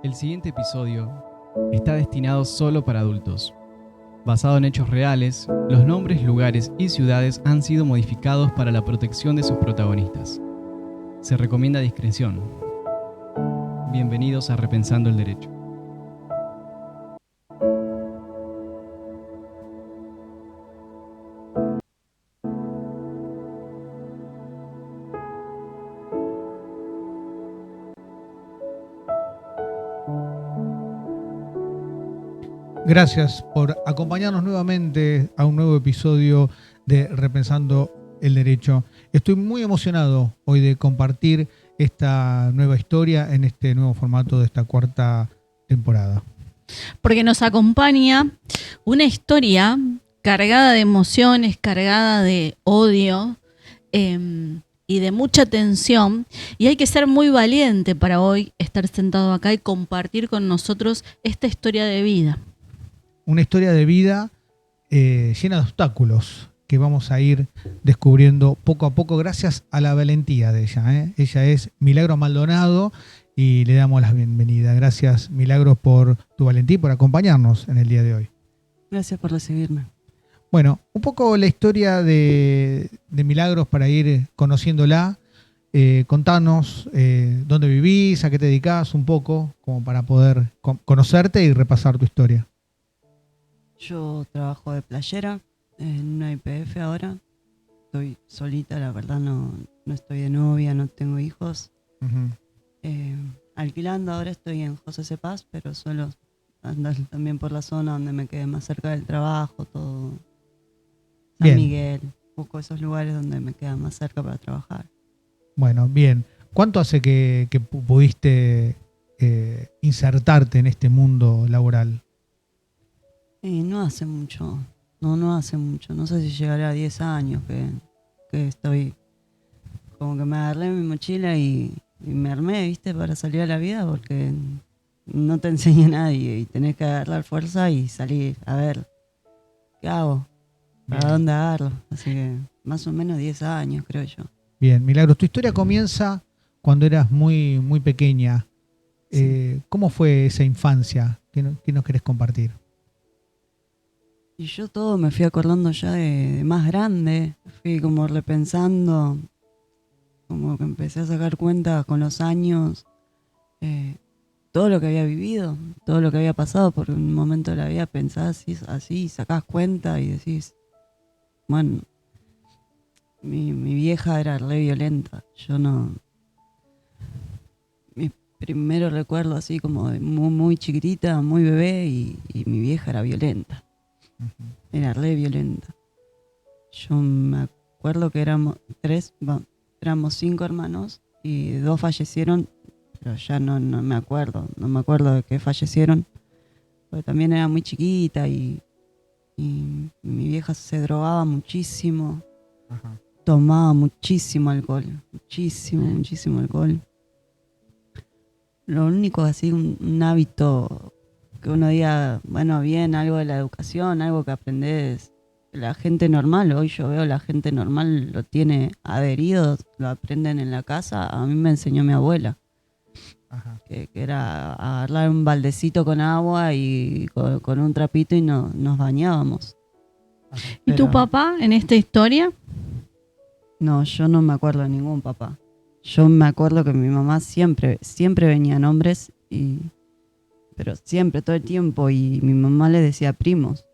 El siguiente episodio está destinado solo para adultos. Basado en hechos reales, los nombres, lugares y ciudades han sido modificados para la protección de sus protagonistas. Se recomienda discreción. Bienvenidos a Repensando el Derecho. Gracias por acompañarnos nuevamente a un nuevo episodio de Repensando el Derecho. Estoy muy emocionado hoy de compartir esta nueva historia en este nuevo formato de esta cuarta temporada. Porque nos acompaña una historia cargada de emociones, cargada de odio y de mucha tensión. Y hay que ser muy valiente para hoy estar sentado acá y compartir con nosotros esta historia de vida. Una historia de vida llena de obstáculos que vamos a ir descubriendo poco a poco gracias a la valentía de ella. Ella es Milagros Maldonado y le damos la bienvenida. Gracias, Milagros, por tu valentía y por acompañarnos en el día de hoy. Gracias por recibirme. Bueno, un poco la historia de Milagros para ir conociéndola. Contanos dónde vivís, a qué te dedicás un poco, como para poder conocerte y repasar tu historia. Yo trabajo de playera en una YPF ahora. Estoy solita, la verdad, no estoy de novia, no tengo hijos. Uh-huh. Alquilando ahora estoy en José C. Paz, pero suelo andar también por la zona donde me quede más cerca del trabajo, todo. San Bien. Miguel, busco esos lugares donde me queda más cerca para trabajar. Bueno, bien. ¿Cuánto hace que pudiste insertarte en este mundo laboral? No hace mucho, no hace mucho. No sé si llegará a 10 años que estoy, como que me agarré mi mochila y me armé, ¿viste? Para salir a la vida, porque no te enseña nadie y tenés que agarrar fuerza y salir a ver qué hago, para Bien. dónde agarro. Así que más o menos 10 años, creo yo. Bien, Milagros, tu historia comienza cuando eras muy, muy pequeña. Sí. ¿Cómo fue esa infancia? ¿Qué nos querés compartir? Y yo todo me fui acordando ya de más grande, fui como repensando, como que empecé a sacar cuenta con los años, todo lo que había vivido, todo lo que había pasado, porque en un momento de la vida pensás así, sacás cuenta y decís, bueno, mi vieja era re violenta, yo no... Mi primero recuerdo así como de muy, muy chiquitita, muy bebé, y mi vieja era violenta. Era re violenta. Yo me acuerdo que éramos 5 hermanos y 2 fallecieron, pero ya no me acuerdo de qué fallecieron, porque también era muy chiquita y mi vieja se drogaba muchísimo. Ajá. Tomaba muchísimo alcohol, muchísimo alcohol. Lo único así, un hábito que uno diga, bueno, bien, algo de la educación, algo que aprendés. La gente normal, hoy yo veo la gente normal lo tiene adherido, lo aprenden en la casa. A mí me enseñó mi abuela, Ajá. que era agarrar un baldecito con agua y con un trapito y nos bañábamos. Ajá. ¿Y tu papá en esta historia? No, yo no me acuerdo de ningún papá. Yo me acuerdo que mi mamá siempre venían hombres, pero siempre, todo el tiempo, y mi mamá le decía primos.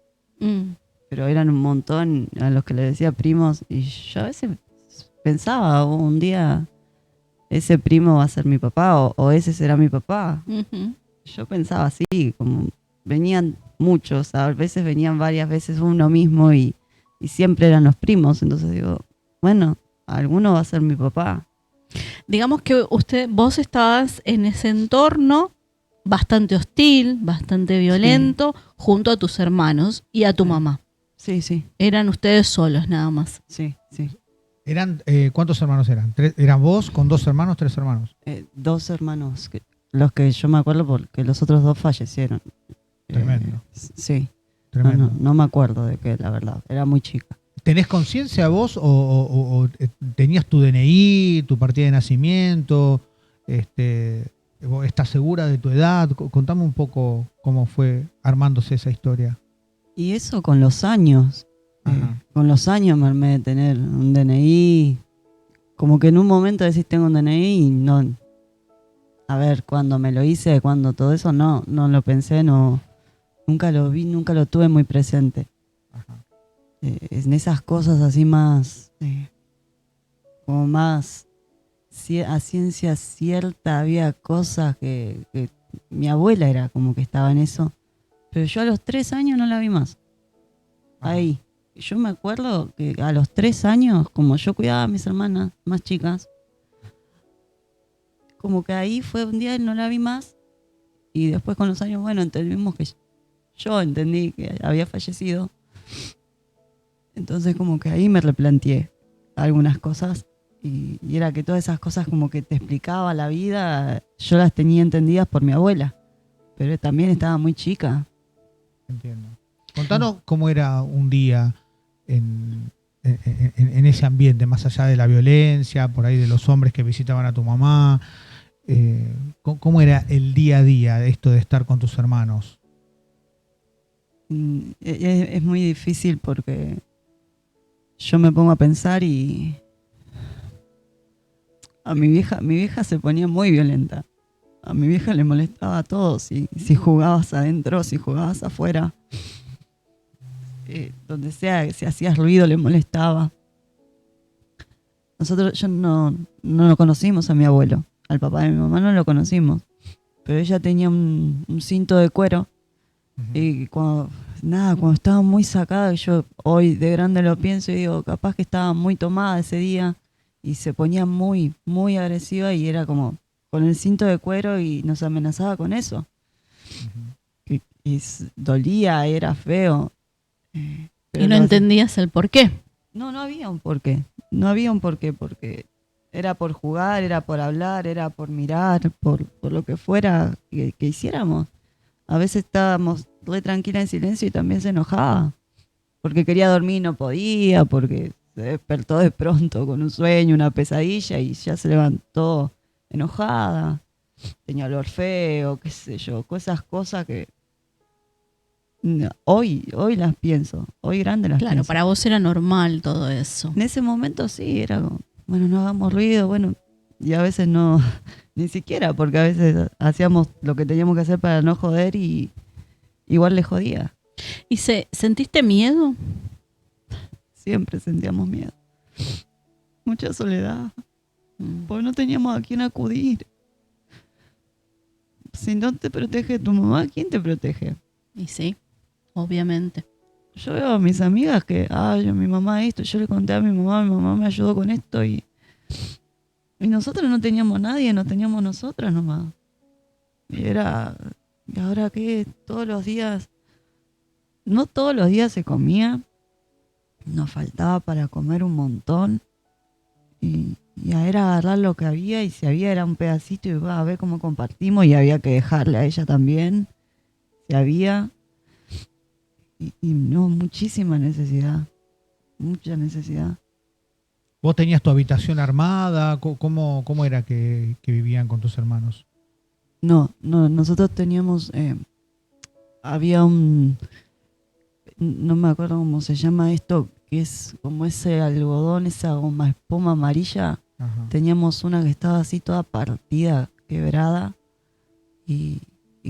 Pero eran un montón a los que le decía primos, y yo a veces pensaba, un día ese primo va a ser mi papá, o ese será mi papá. Uh-huh. Yo pensaba así, como venían muchos, a veces venían varias veces uno mismo, y siempre eran los primos. Entonces digo, bueno, alguno va a ser mi papá. Digamos que vos estabas en ese entorno bastante hostil, bastante violento, sí, junto a tus hermanos y a tu mamá. Sí. Eran ustedes solos nada más. Sí. ¿Cuántos hermanos eran? ¿Eran vos con 2 hermanos, 3 hermanos? 2 hermanos, los que yo me acuerdo porque los otros 2 fallecieron. Tremendo. Sí. Tremendo. No me acuerdo de qué, la verdad. Era muy chica. ¿Tenés conciencia vos o tenías tu DNI, tu partida de nacimiento? ¿Vos estás segura de tu edad? Contame un poco cómo fue armándose esa historia. Y eso con los años. Ajá. Con los años me armé de tener un DNI. Como que en un momento decís tengo un DNI y no. A ver, cuando me lo hice, cuando todo eso, no lo pensé, no. Nunca lo vi, nunca lo tuve muy presente. Ajá. En esas cosas así más. Como más. A ciencia cierta había cosas que mi abuela era como que estaba en eso. Pero yo a los 3 años no la vi más. Ajá. Ahí. Yo me acuerdo que a los 3 años, como yo cuidaba a mis hermanas más chicas, como que ahí fue un día y no la vi más. Y después con los años, bueno, entendimos que yo entendí que había fallecido. Entonces como que ahí me replanteé algunas cosas. Y era que todas esas cosas como que te explicaba la vida, yo las tenía entendidas por mi abuela. Pero también estaba muy chica. Entiendo. Contanos cómo era un día en ese ambiente, más allá de la violencia, por ahí de los hombres que visitaban a tu mamá. ¿Cómo era el día a día de esto de estar con tus hermanos? Es muy difícil porque yo me pongo a pensar y a mi vieja se ponía muy violenta. A mi vieja le molestaba a todos, si jugabas adentro, si jugabas afuera. Donde sea, si hacías ruido le molestaba. Yo no lo conocimos a mi abuelo, al papá de mi mamá no lo conocimos, pero ella tenía un cinto de cuero. Y cuando estaba muy sacada, yo hoy de grande lo pienso y digo, capaz que estaba muy tomada ese día y se ponía muy, muy agresiva y era como con el cinto de cuero y nos amenazaba con eso. Dolía, era feo. Y no entendías el por qué. No había un porqué. No había un porqué, porque era por jugar, era por hablar, era por mirar, por lo que fuera que hiciéramos. A veces estábamos re tranquila en silencio y también se enojaba. Porque quería dormir y no podía, porque se despertó de pronto con un sueño, una pesadilla y ya se levantó enojada. Tenía olor feo, qué sé yo, esas cosas que hoy las pienso, hoy grande las Claro, pienso. para vos era normal todo eso. En ese momento sí, era como, bueno, no hagamos ruido, bueno, y a veces no, ni siquiera, porque a veces hacíamos lo que teníamos que hacer para no joder y igual le jodía. ¿Y sentiste miedo? Siempre sentíamos miedo. Mucha soledad, porque no teníamos a quién acudir. Si no te protege tu mamá, ¿quién te protege? Y sí, obviamente. Yo veo a mis amigas que, mi mamá esto, yo le conté a mi mamá me ayudó con esto y nosotros no teníamos nadie, no teníamos nosotras nomás. Y ahora qué, todos los días, no todos los días se comía, nos faltaba para comer un montón y era agarrar lo que había y si había era un pedacito y a ver cómo compartimos y había que dejarle a ella también, si había. Y no, muchísima necesidad, mucha necesidad. ¿Vos tenías tu habitación armada? ¿Cómo era que vivían con tus hermanos? No, nosotros teníamos, había no me acuerdo cómo se llama esto, que es como ese algodón, esa goma espuma amarilla. Ajá. Teníamos una que estaba así toda partida, quebrada, y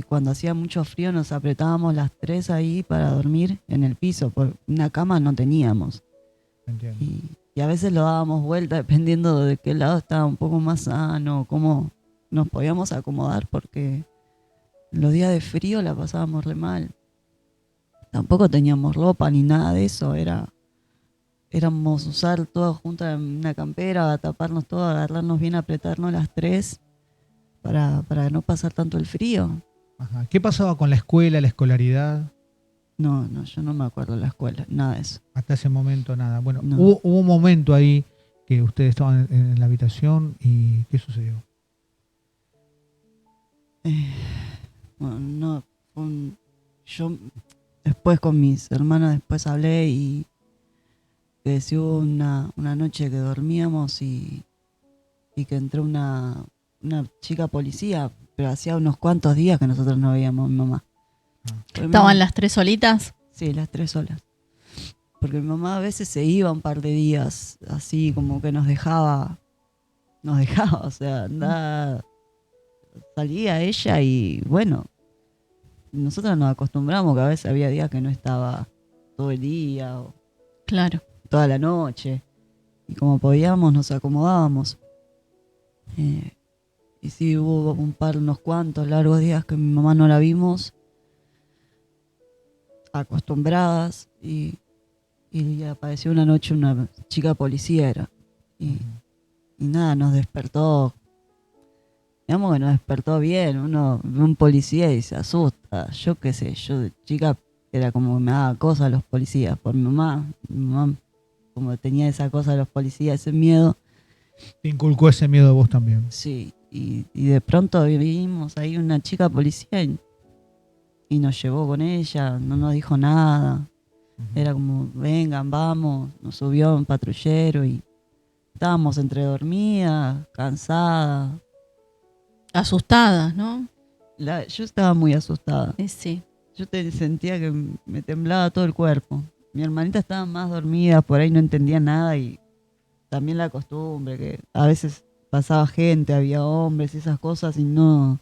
cuando hacía mucho frío nos apretábamos las 3 ahí para dormir en el piso, porque una cama no teníamos. Entiendo. Y a veces lo dábamos vuelta dependiendo de qué lado estaba un poco más sano, cómo nos podíamos acomodar, porque los días de frío la pasábamos re mal. Tampoco teníamos ropa ni nada de eso, éramos usar todo junto en una campera, taparnos todo, agarrarnos bien, apretarnos las 3 para no pasar tanto el frío. Ajá. ¿Qué pasaba con la escuela, la escolaridad? No, yo no me acuerdo de la escuela, nada de eso. Hasta ese momento nada. Bueno, No. hubo un momento ahí que ustedes estaban en la habitación y ¿qué sucedió? Bueno, no, yo después con mis hermanas después hablé y que si hubo una noche que dormíamos y que entró una chica policía pero hacía unos cuantos días que nosotros no veíamos a mi mamá. Porque mi ¿Estaban mamá- las 3 solitas? Sí, las 3 solas. Porque mi mamá a veces se iba un par de días, así como que nos dejaba, o sea, andaba, salía ella y bueno, nosotros nos acostumbramos que a veces había días que no estaba todo el día o Claro. toda la noche. Y como podíamos nos acomodábamos. Y sí, hubo unos cuantos largos días que mi mamá no la vimos, acostumbradas, y apareció una noche una chica policía era. Y nada, nos despertó. Digamos que nos despertó bien. Uno ve un policía y se asusta. Yo qué sé, yo de chica era como que me daba cosas a los policías. Por mi mamá como tenía esa cosa de los policías, ese miedo. Te inculcó ese miedo a vos también. Sí, y de pronto vimos ahí una chica policía y nos llevó con ella, no nos dijo nada. Era como, vengan, vamos, nos subió un patrullero y estábamos entre dormidas, cansadas. Asustadas, ¿no? Yo estaba muy asustada. Sí. Yo sentía que me temblaba todo el cuerpo. Mi hermanita estaba más dormida, por ahí no entendía nada y también la costumbre, que a veces pasaba gente, había hombres y esas cosas y no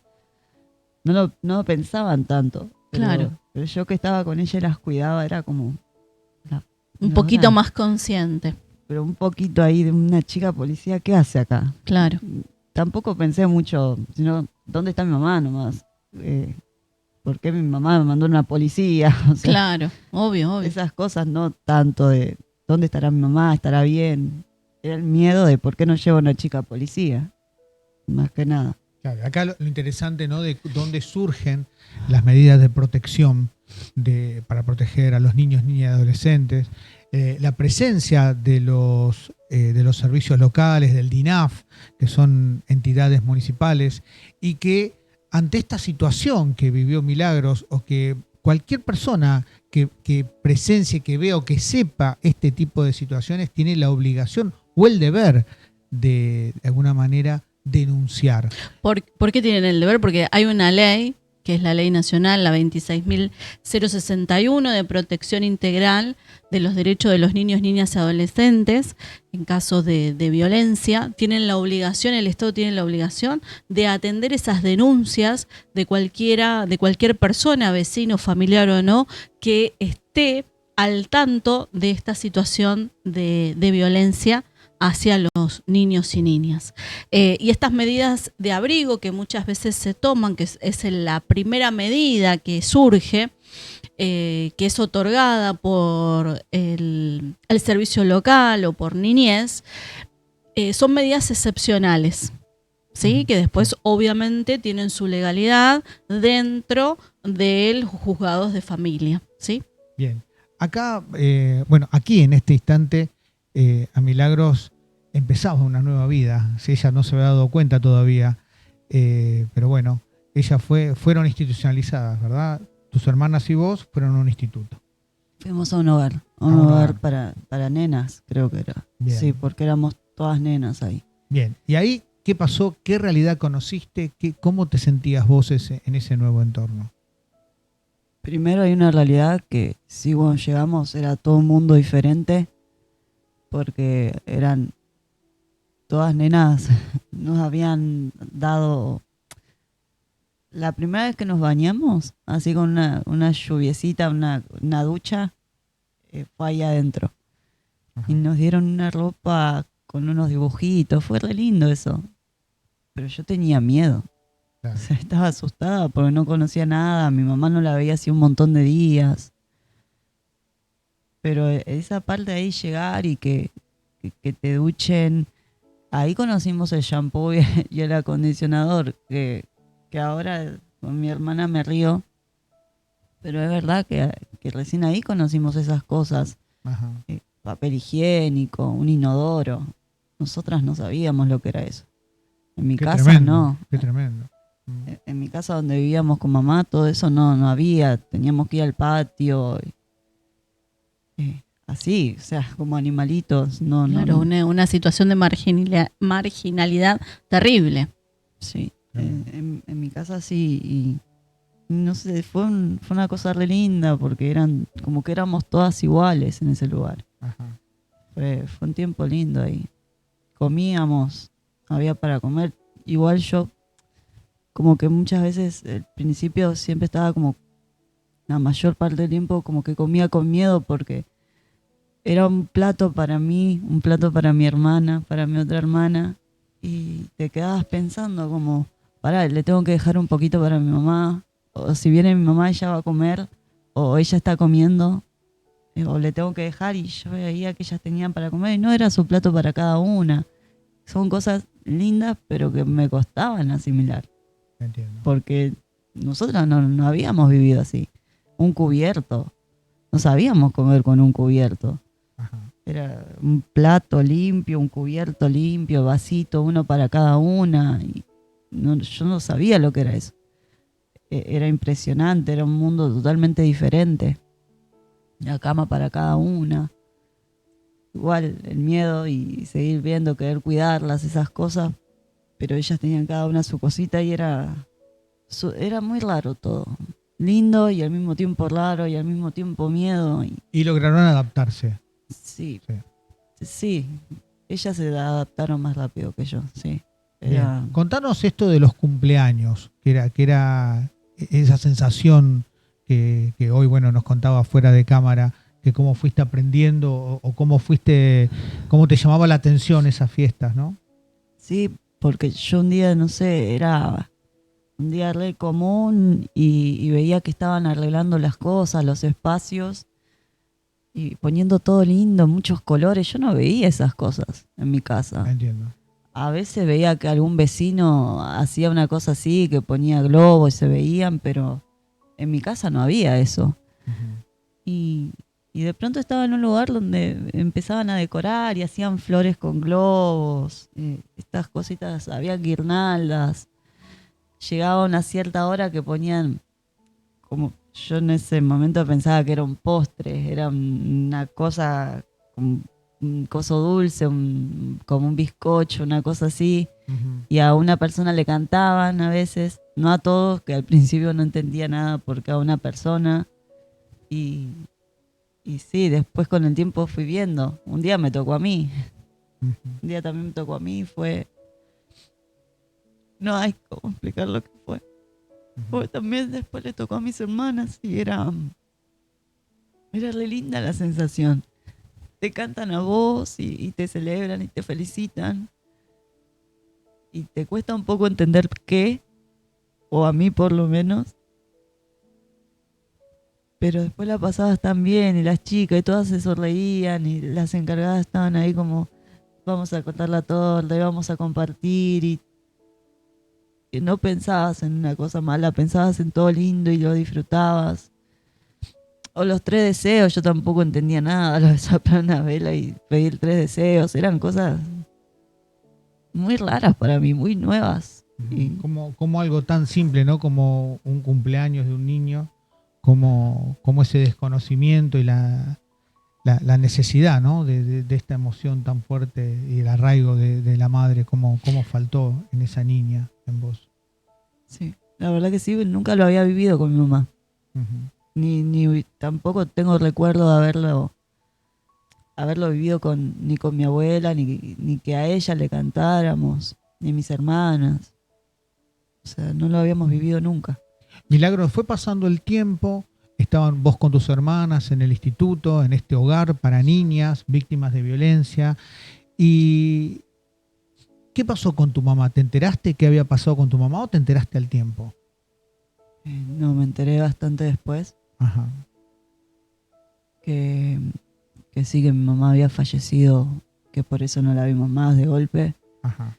lo pensaban tanto. Claro. Pero yo que estaba con ella y las cuidaba era como... Un poquito más consciente. Pero un poquito ahí de una chica policía, ¿qué hace acá? Claro. Tampoco pensé mucho, sino, ¿dónde está mi mamá nomás? ¿Por qué mi mamá me mandó una policía? O sea, Claro, obvio. esas cosas no tanto de ¿dónde estará mi mamá? ¿Estará bien? Era el miedo de ¿por qué no llevo una chica policía? Más que nada. Claro, acá lo interesante, ¿no?, de dónde surgen las medidas de protección para proteger a los niños, niñas y adolescentes, la presencia de los servicios locales, del DINAF, que son entidades municipales, y que ante esta situación que vivió Milagros, o que cualquier persona que presencie, que vea o que sepa este tipo de situaciones, tiene la obligación o el deber de alguna manera, denunciar. ¿Por qué tienen el deber? Porque hay una ley, que es la ley nacional, la 26.061, de protección integral de los derechos de los niños, niñas y adolescentes en caso de violencia. Tienen la obligación, el Estado tiene la obligación de atender esas denuncias de cualquier persona, vecino, familiar o no, que esté al tanto de esta situación de violencia hacia los niños y niñas. Y estas medidas de abrigo que muchas veces se toman, que es la primera medida que surge, que es otorgada por el servicio local o por niñez, son medidas excepcionales, ¿sí? Que después obviamente tienen su legalidad dentro de los juzgados de familia, ¿sí? Bien. Acá, aquí en este instante, a Milagros empezaba una nueva vida. Si ella no se había dado cuenta todavía, pero bueno, fueron institucionalizadas, ¿verdad? Tus hermanas y vos fueron a un instituto. Fuimos a un hogar para nenas, creo que era. Bien. Sí, porque éramos todas nenas ahí. Bien. ¿Y ahí qué pasó? ¿Qué realidad conociste? ¿Cómo te sentías vos en ese nuevo entorno? Primero hay una realidad que sí, cuando llegamos era todo un mundo diferente, porque eran todas nenas. Nos habían dado la primera vez que nos bañamos, así con una lluviecita, una ducha, fue ahí adentro. Ajá. Y nos dieron una ropa con unos dibujitos, fue re lindo eso. Pero yo tenía miedo. Claro. O sea, estaba asustada porque no conocía nada. Mi mamá no la veía hace un montón de días. Pero esa parte de ahí llegar y que te duchen. Ahí conocimos el shampoo y el acondicionador. Que ahora con mi hermana me río. Pero es verdad que recién ahí conocimos esas cosas. Ajá. Papel higiénico, un inodoro. Nosotras no sabíamos lo que era eso. En mi Qué casa tremendo, no. Qué tremendo. En mi casa donde vivíamos con mamá, todo eso no había. Teníamos que ir al patio. Así, o sea, como animalitos. Claro, una situación de marginalidad terrible. Sí. En mi casa sí, y no sé, fue una cosa re linda porque eran como que éramos todas iguales en ese lugar. Ajá. Fue un tiempo lindo ahí. Comíamos, había para comer. Igual yo, como que muchas veces, al principio siempre estaba como, la mayor parte del tiempo, como que comía con miedo porque era un plato para mí, un plato para mi hermana, para mi otra hermana, y te quedabas pensando como, pará, le tengo que dejar un poquito para mi mamá, o si viene mi mamá ella va a comer, o ella está comiendo, o le tengo que dejar, y yo veía que ellas tenían para comer y no era su plato para cada una. Son cosas lindas, pero que me costaban asimilar, Entiendo. porque nosotros no habíamos vivido así. Un cubierto, no sabíamos comer con un cubierto. Ajá. Era un plato limpio, un cubierto limpio, vasito, uno para cada una. Y yo no sabía lo que era eso. Era impresionante, era un mundo totalmente diferente. La cama para cada una. Igual el miedo y seguir viendo, querer cuidarlas, esas cosas. Pero ellas tenían cada una su cosita y era muy raro todo. Lindo y al mismo tiempo raro y al mismo tiempo miedo. Y lograron adaptarse. Sí, Sí. sí, ellas se adaptaron más rápido que yo, sí. Bien. Contanos esto de los cumpleaños, que era esa sensación que hoy, bueno, nos contaba fuera de cámara, que cómo fuiste aprendiendo o cómo te llamaba la atención esas fiestas, ¿no? Sí, porque yo un día, no sé, era un día re común y veía que estaban arreglando las cosas, los espacios y poniendo todo lindo, muchos colores. Yo no veía esas cosas en mi casa. Entiendo. A veces veía que algún vecino hacía una cosa así, que ponía globos y se veían, pero en mi casa no había eso. Ujú. Y de pronto estaba en un lugar donde empezaban a decorar y hacían flores con globos, estas cositas, había guirnaldas. Llegaba una cierta hora que ponían, como yo en ese momento pensaba que era un postre, era una cosa, un coso dulce, como un bizcocho, una cosa así. Ujú. Y a una persona le cantaban a veces, no a todos, que al principio no entendía nada por cada una persona. Y sí, después con el tiempo fui viendo. Un día me tocó a mí, Ujú. un día también me tocó a mí, fue... No hay cómo explicar lo que fue. Porque también después le tocó a mis hermanas y era re linda la sensación. Te cantan a vos y te celebran y te felicitan. Y te cuesta un poco entender qué, o a mí por lo menos. Pero después la pasabas tan bien y las chicas y todas se sonreían y las encargadas estaban ahí como vamos a cortar la torta y vamos a compartir y no pensabas en una cosa mala, pensabas en todo lindo y lo disfrutabas. O los 3 deseos, yo tampoco entendía nada, lo de soplar una vela y pedir 3 deseos, eran cosas muy raras para mí, muy nuevas. Y Como algo tan simple, ¿no? Como un cumpleaños de un niño, como ese desconocimiento y la necesidad, ¿no? de esta emoción tan fuerte y el arraigo de la madre, cómo faltó en esa niña, en vos. sí, la verdad que sí, nunca lo había vivido con mi mamá. Ujú. Ni tampoco tengo recuerdo de haberlo vivido ni con mi abuela, ni que a ella le cantáramos, ni a mis hermanas. O sea, no lo habíamos vivido nunca. Milagro, fue pasando el tiempo, estaban vos con tus hermanas en el instituto, en este hogar para niñas víctimas de violencia. ¿Y qué pasó con tu mamá? ¿Te enteraste qué había pasado con tu mamá o te enteraste al tiempo? No, me enteré bastante después Ajá. que sí, que mi mamá había fallecido, que por eso no la vimos más de golpe. Ajá.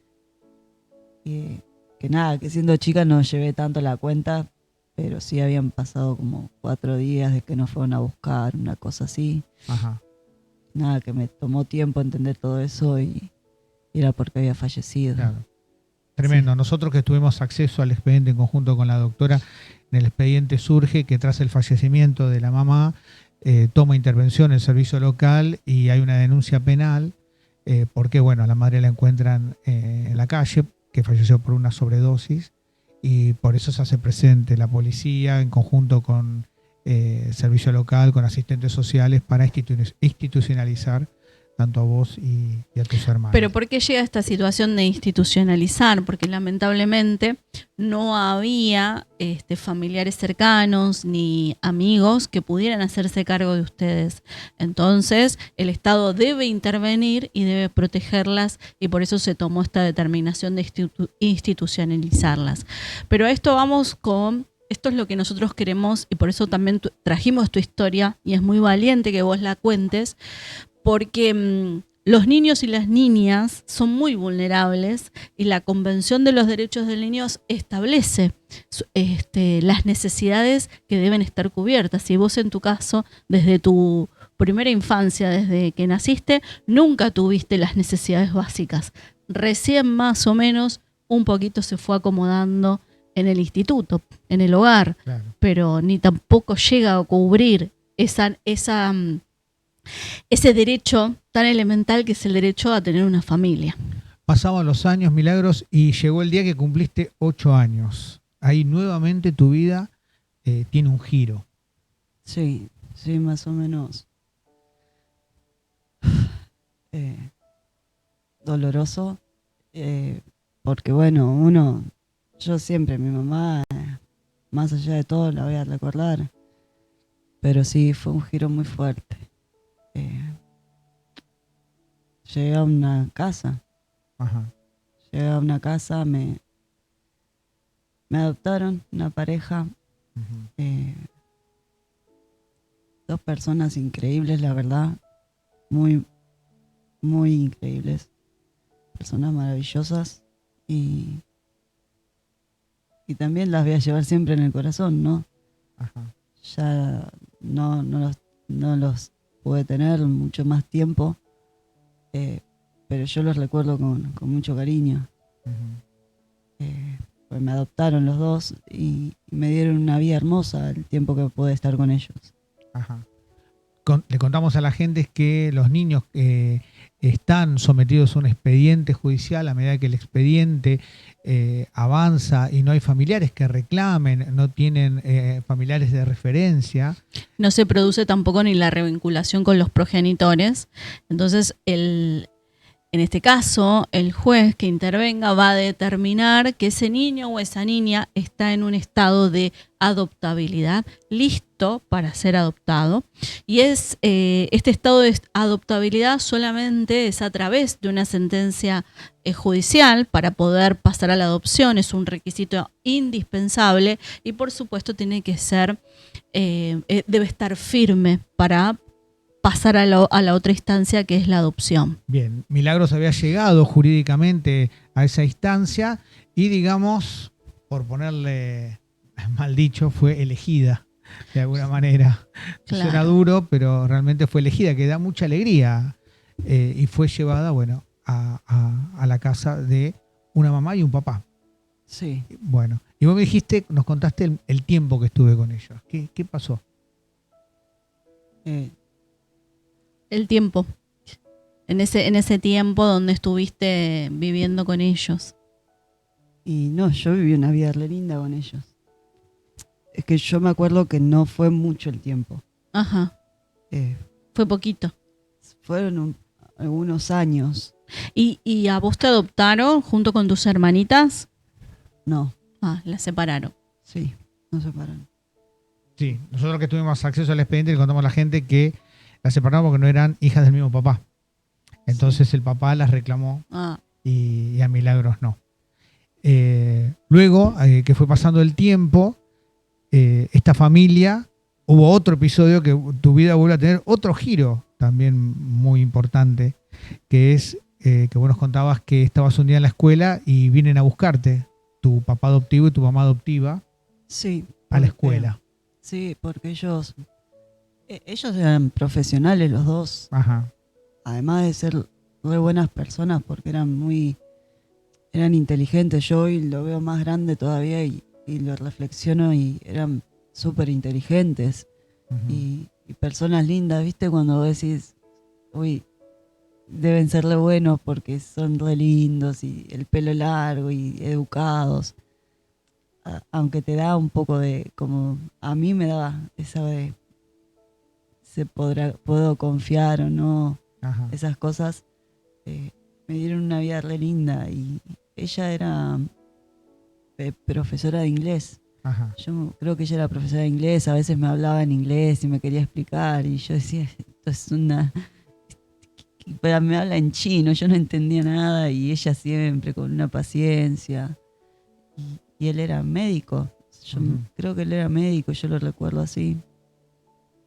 Y que nada, que siendo chica no llevé tanto la cuenta, pero sí habían pasado como 4 días de que nos fueron a buscar, una cosa así. Ajá. Nada, que me tomó tiempo entender todo eso y era porque había fallecido. Claro. Tremendo. Sí. Nosotros que tuvimos acceso al expediente en conjunto con la doctora, en el expediente surge que tras el fallecimiento de la mamá toma intervención el servicio local y hay una denuncia penal porque, bueno, a la madre la encuentran en la calle, que falleció por una sobredosis y por eso se hace presente la policía en conjunto con servicio local, con asistentes sociales para institucionalizar tanto a vos y a tus hermanos. Pero ¿por qué llega esta situación de institucionalizar? Porque lamentablemente no había familiares cercanos ni amigos que pudieran hacerse cargo de ustedes. Entonces el Estado debe intervenir y debe protegerlas, y por eso se tomó esta determinación de institucionalizarlas. Pero a esto vamos con... Esto es lo que nosotros queremos, y por eso también trajimos tu historia, y es muy valiente que vos la cuentes, porque los niños y las niñas son muy vulnerables, y la Convención de los Derechos del Niño establece las necesidades que deben estar cubiertas. Y vos, en tu caso, desde tu primera infancia, desde que naciste, nunca tuviste las necesidades básicas. Recién más o menos un poquito se fue acomodando en el instituto, en el hogar, Claro. pero ni tampoco llega a cubrir ese derecho tan elemental que es el derecho a tener una familia. Pasaban los años, Milagros, y llegó el día que cumpliste 8 años. Ahí nuevamente tu vida tiene un giro. Sí, sí, más o menos. Doloroso, porque bueno, yo siempre, mi mamá, más allá de todo, la voy a recordar, pero sí, fue un giro muy fuerte. Llegué a una casa, Ajá. me adoptaron una pareja, Ujú. dos personas increíbles, la verdad, muy, muy increíbles, personas maravillosas, y también las voy a llevar siempre en el corazón, ¿no? Ajá. Ya no los pude tener mucho más tiempo, pero yo los recuerdo con mucho cariño. Ujú. Pues me adoptaron los dos y me dieron una vida hermosa el tiempo que pude estar con ellos. Ajá. Le contamos a la gente que los niños están sometidos a un expediente judicial. A medida que el expediente avanza y no hay familiares que reclamen, no tienen familiares de referencia. No se produce tampoco ni la revinculación con los progenitores. Entonces, en este caso, el juez que intervenga va a determinar que ese niño o esa niña está en un estado de adoptabilidad, listo para ser adoptado. Y este estado de adoptabilidad solamente es a través de una sentencia judicial para poder pasar a la adopción. Es un requisito indispensable y, por supuesto, tiene que ser, debe estar firme para pasar a la otra instancia, que es la adopción. Bien, Milagros había llegado jurídicamente a esa instancia y, digamos, por ponerle mal dicho, fue elegida de alguna manera. Claro. Suena duro, pero realmente fue elegida, que da mucha alegría, y fue llevada, bueno, a la casa de una mamá y un papá. Sí. Bueno, y vos me dijiste, nos contaste el tiempo que estuve con ellos. ¿Qué pasó? El tiempo. En ese tiempo donde estuviste viviendo con ellos. Y no, yo viví una vida re linda con ellos. Es que yo me acuerdo que no fue mucho el tiempo. Ajá. Fue poquito. Fueron algunos años. ¿Y a vos te adoptaron junto con tus hermanitas? No, Ah, las separaron. sí, nos separaron. Sí, nosotros que tuvimos acceso al expediente le contamos a la gente que las separamos porque no eran hijas del mismo papá. Entonces el papá las reclamó Ah, y a Milagros no. Luego, que fue pasando el tiempo, esta familia, hubo otro episodio que tu vida vuelve a tener otro giro también muy importante, que es que vos nos contabas que estabas un día en la escuela y vienen a buscarte tu papá adoptivo y tu mamá adoptiva Sí. a la porque- escuela. Sí, porque ellos eran profesionales los dos, Ajá. además de ser re buenas personas porque eran inteligentes. Yo hoy lo veo más grande todavía y lo reflexiono y eran súper inteligentes Ujú. y personas lindas, ¿viste? Cuando vos decís, uy, deben ser re buenos porque son re lindos y el pelo largo y educados. aunque te da un poco de, como a mí me daba esa de, puedo confiar o no, Ajá. esas cosas, me dieron una vida re linda. Y ella era profesora de inglés. Ajá. Yo creo que ella era profesora de inglés, a veces me hablaba en inglés y me quería explicar, y yo decía, esto es una... Pero me habla en chino, yo no entendía nada, y ella siempre con una paciencia. Y él era médico, yo creo que él era médico, yo lo recuerdo así.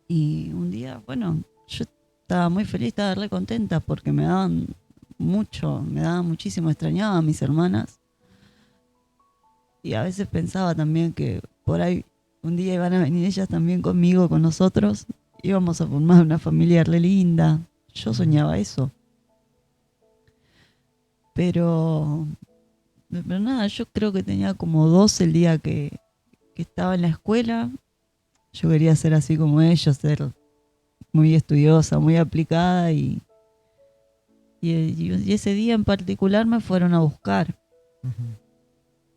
Y un día, bueno, yo estaba muy feliz, estaba re contenta porque me daban muchísimo, extrañaba a mis hermanas. Y a veces pensaba también que por ahí un día iban a venir ellas también conmigo, con nosotros. Íbamos a formar una familia re linda. Yo soñaba eso. Pero nada, yo creo que tenía como 12 el día que estaba en la escuela. Yo quería ser así como ellos, ser muy estudiosa, muy aplicada. Y ese día en particular me fueron a buscar.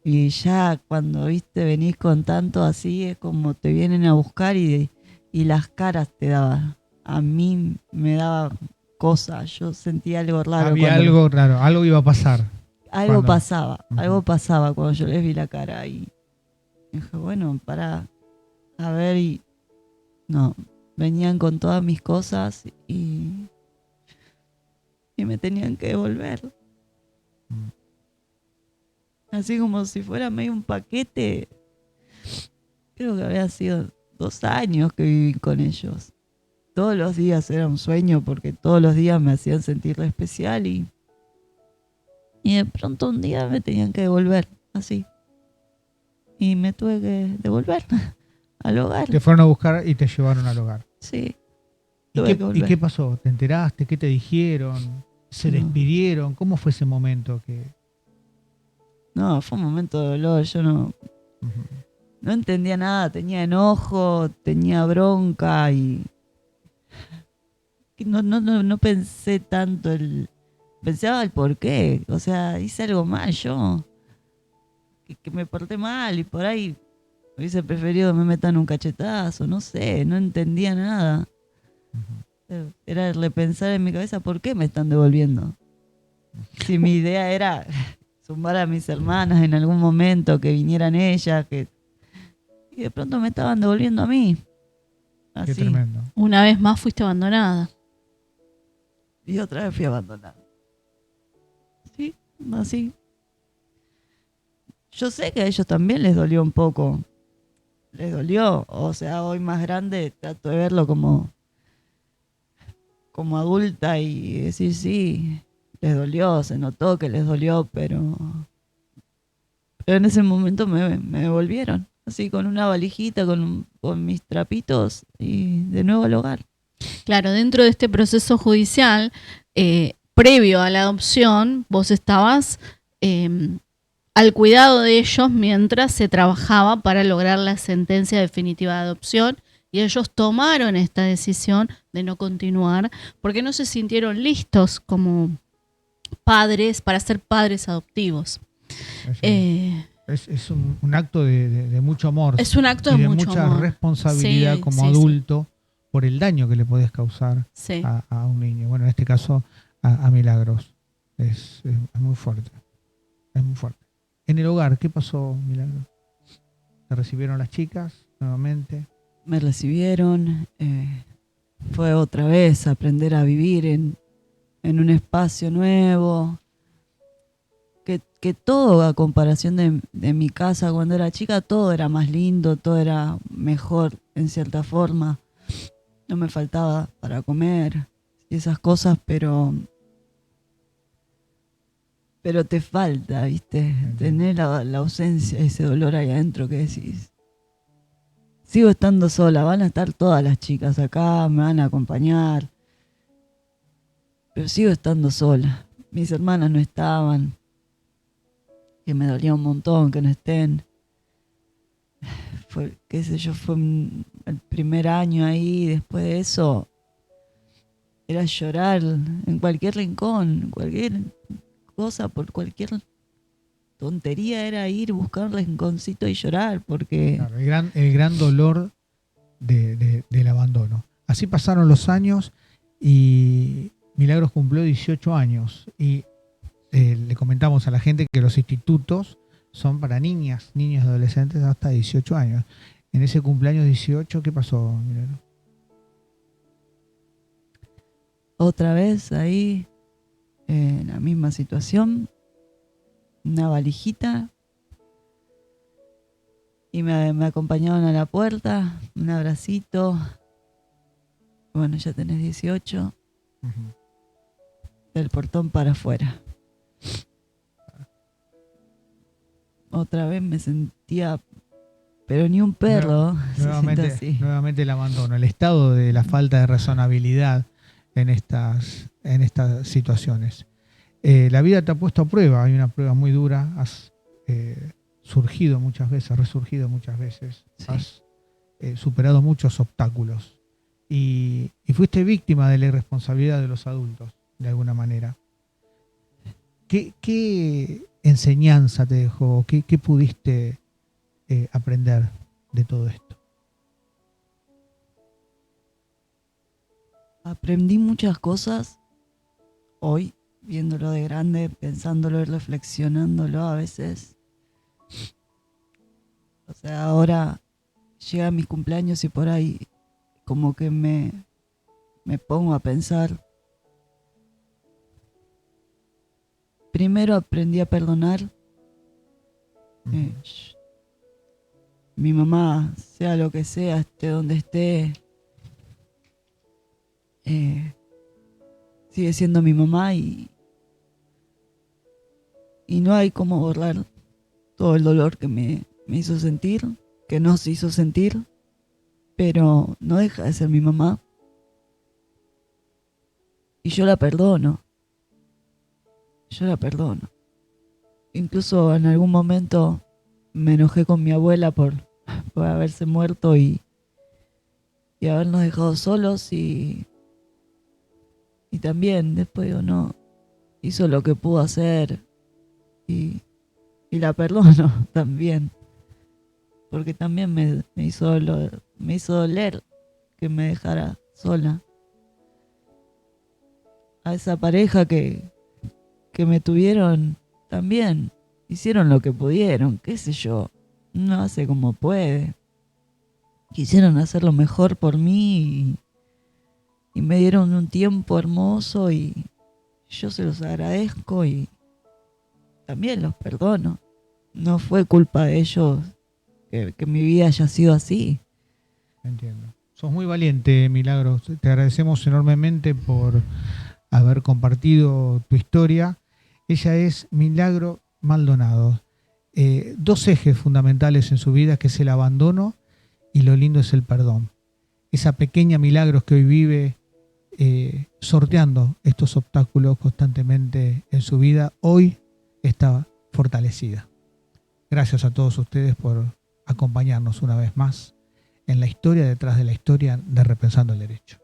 Y ya cuando, viste, venís con tanto así, es como te vienen a buscar y las caras te daban. A mí me daba cosas, yo sentía algo raro. Había algo raro, algo iba a pasar. Algo pasaba cuando yo les vi la cara. Y dije, bueno, para a ver, y no, venían con todas mis cosas y me tenían que devolver. Así como si fuera medio un paquete. Creo que había sido 2 años que viví con ellos. Todos los días era un sueño porque todos los días me hacían sentir re especial y de pronto un día me tenían que devolver, así. Y me tuve que devolver al hogar. Te fueron a buscar y te llevaron al hogar. Sí. ¿Y qué pasó? ¿Te enteraste? ¿Qué te dijeron? ¿Se despidieron? ¿Cómo fue ese momento que...? No, fue un momento de dolor. Yo no entendía nada. Tenía enojo, tenía bronca y no pensé tanto pensaba el por qué. O sea, hice algo mal yo. Que me porté mal y por ahí hubiese preferido que me metan un cachetazo. No sé, no entendía nada. Era repensar en mi cabeza por qué me están devolviendo. Si mi idea era sumar a mis hermanas en algún momento, que vinieran ellas, y de pronto me estaban devolviendo a mí. Así. Qué tremendo. Una vez más fuiste abandonada. Y otra vez fui abandonada. Sí, así. Yo sé que a ellos también les dolió un poco. Les dolió. O sea, hoy más grande trato de verlo como adulta y decir sí, les dolió, se notó que les dolió, pero en ese momento me devolvieron, así con una valijita, con mis trapitos y de nuevo al hogar. Claro, dentro de este proceso judicial, previo a la adopción, vos estabas al cuidado de ellos mientras se trabajaba para lograr la sentencia definitiva de adopción. Y ellos tomaron esta decisión de no continuar porque no se sintieron listos como padres para ser padres adoptivos. Es un acto de mucho amor. Es un acto de mucha amor. Responsabilidad Sí, como sí, adulto por el daño que le podés causar Sí. a un niño. Bueno, en este caso a Milagros. Es muy fuerte. Es muy fuerte. En el hogar, ¿qué pasó, Milagros? ¿Te recibieron las chicas nuevamente? Me recibieron, fue otra vez aprender a vivir en un espacio nuevo, que todo a comparación de mi casa cuando era chica, todo era más lindo, todo era mejor en cierta forma, no me faltaba para comer y esas cosas, pero te falta, ¿viste? Tener la ausencia, ese dolor ahí adentro que decís. Sigo estando sola, van a estar todas las chicas acá, me van a acompañar. Pero sigo estando sola. Mis hermanas no estaban. Que me dolía un montón que no estén. Fue, qué sé yo, fue el primer año ahí. Después de eso, era llorar en cualquier rincón, cualquier cosa, por cualquier tontería era ir, buscar un rinconcito y llorar, porque Claro, el gran dolor del abandono. Así pasaron los años y Milagros cumplió 18 años. Y le comentamos a la gente que los institutos son para niñas, niños y adolescentes hasta 18 años. En ese cumpleaños 18, ¿qué pasó, Milagros? otra vez ahí, en la misma situación, una valijita, y me acompañaron a la puerta, un abracito. Bueno, ya tenés 18, del portón para afuera. Otra vez me sentía, pero ni un perro. se siente así. Nuevamente el abandono, el estado de la falta de razonabilidad en estas situaciones. La vida te ha puesto a prueba, hay una prueba muy dura, has surgido muchas veces, resurgido muchas veces, Sí. has superado muchos obstáculos y fuiste víctima de la irresponsabilidad de los adultos, de alguna manera. ¿Qué enseñanza te dejó? ¿Qué pudiste aprender de todo esto? Aprendí muchas cosas hoy, viéndolo de grande, pensándolo y reflexionándolo a veces. O sea, ahora llega mis cumpleaños y por ahí como que me pongo a pensar. Primero aprendí a perdonar. Mi mamá, sea lo que sea, esté donde esté, sigue siendo mi mamá y no hay cómo borrar todo el dolor que me hizo sentir, que nos hizo sentir, pero no deja de ser mi mamá. Y yo la perdono. Yo la perdono. Incluso en algún momento me enojé con mi abuela por haberse muerto y habernos dejado solos y también después digo, no, hizo lo que pudo hacer y la perdono también, porque también me hizo doler que me dejara sola. A esa pareja que me tuvieron también hicieron lo que pudieron, qué sé yo, uno hace como puede. Quisieron hacer lo mejor por mí y me dieron un tiempo hermoso y yo se los agradezco y también los perdono. No fue culpa de ellos que mi vida haya sido así. Entiendo. Sos muy valiente, Milagros. Te agradecemos enormemente por haber compartido tu historia. Ella es Milagro Maldonado. Dos ejes fundamentales en su vida, que es el abandono y lo lindo es el perdón. Esa pequeña Milagros que hoy vive sorteando estos obstáculos constantemente en su vida, hoy está fortalecida. Gracias a todos ustedes por acompañarnos una vez más en la historia detrás de la historia de Repensando el Derecho.